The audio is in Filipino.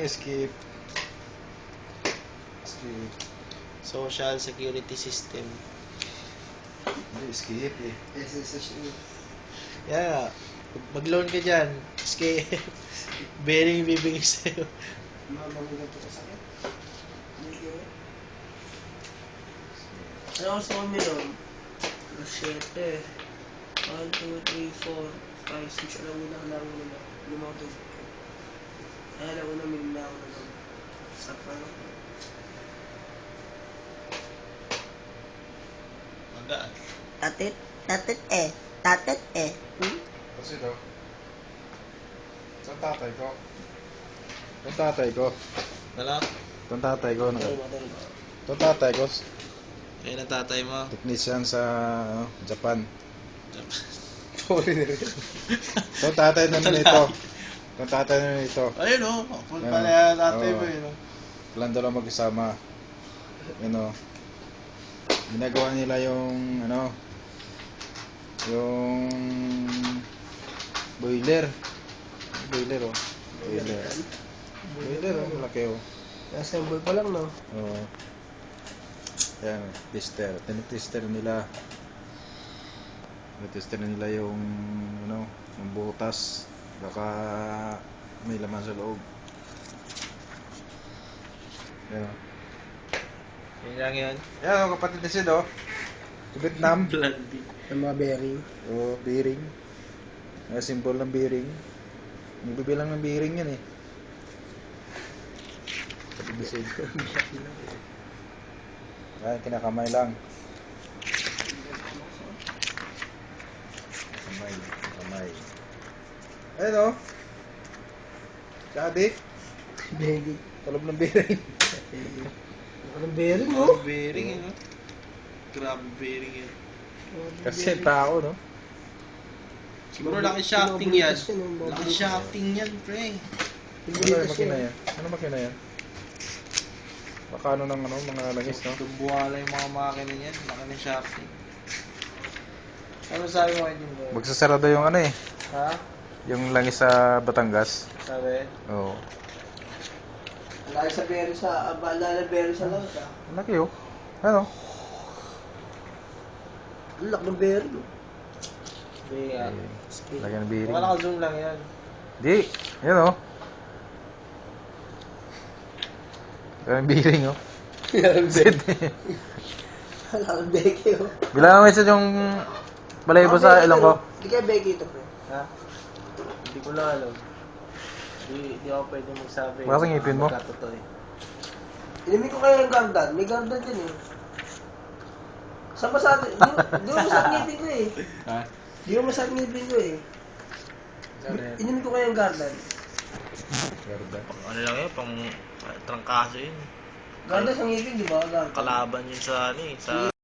skip. Skip. Social security system. Hindi, skip eh. SSSU. Yeah. Mag-loan ka dyan. Skip. Bearing bibigay sa'yo. Mamangulat ko sa akin. Hindi ko. Ano gusto ko minum? 7. 1, 2, 3, 4, 5, 6. Alam mo na lang muna. Lumotog ko. Ay, alam mo na minum na ako na lang. Sa parang. Magaan. Tatit eh. Kasi daw. Saan tatay ko? Saan tatay ko? Wala? Saan tatay ko? Matay, matay. Saan tatay ko? Kaya na tatay mo. Technician sa Japan. Sorry. Saan tatay na nito? Saan tatay na nito? Ayun o. Full Yan, pala yan tatay mo oo. yun o. Walang dalawa mag-isama. Yan o. Ginagawa nila yung yung boiler. Boiler o. Boiler o. Malaki o. Assemble pa lang, no? Oo. Yan, tester. Tinitester nila. Tinitester nila yung yung butas. Baka may laman sa loob. Yan o. Yun lang yun. Yan o, kapatid ni Sid o. Sa Vietnam. Blondie. Ang mga bearing. O, bearing. May symbol ng bearing. Nagbibilang ng bearing yan eh. Kapatid ni Sid. Yan, kinakamay lang. Kamay. Ayun o. Sabi. Bearing. Talab ng bearing. Ang bearing, oh. Bearing yun o. Grabe bearing yun. Kasi tao, no? Siguro laki shafting yan. Laki shafting yan, pre. Ano yung makina yan? Ano makina yan? Baka ng mga langis, no? Tumbuhala yung mga makina niyan. Laki ng shafting. Ano sabi mo yun bro? Magsasarado yung eh. Ha? Yung langis sa Batangas. Sabi? Oo. Lagi sa bearing sa, abala na bearing sa langis, ah. Ang laki, oh. Ano? Ang laki ng bearing, oh. Hindi nga. Lagyan ng bearing. Baka naka-zoom lang yan. Di. Yan, oh. Lagyan ng bearing, oh. Sid. Ang laki ng Becky, oh. Bilangan mo isa yung balayibo sa ilong ko. Hindi kaya Becky ito, pre. Ha? Hindi ko lang alam. Hindi ako pwede magsabi. Baka sa ngipin mo? Magkatotoo eh. Inimin ko kayo yung gardan. May gardan dyan, eh. Saan ba sa atin? Di mo masakit ngipin ko, eh. Ha? Di mo masakit ngipin ko, eh. Sabi? Inimin ko kayo yung gardan. Garda. Ano lang yun? Pang trangkaso yun. Gardan sa ngipin, di ba? Gardan. Kalaban yun sa ano eh. Sa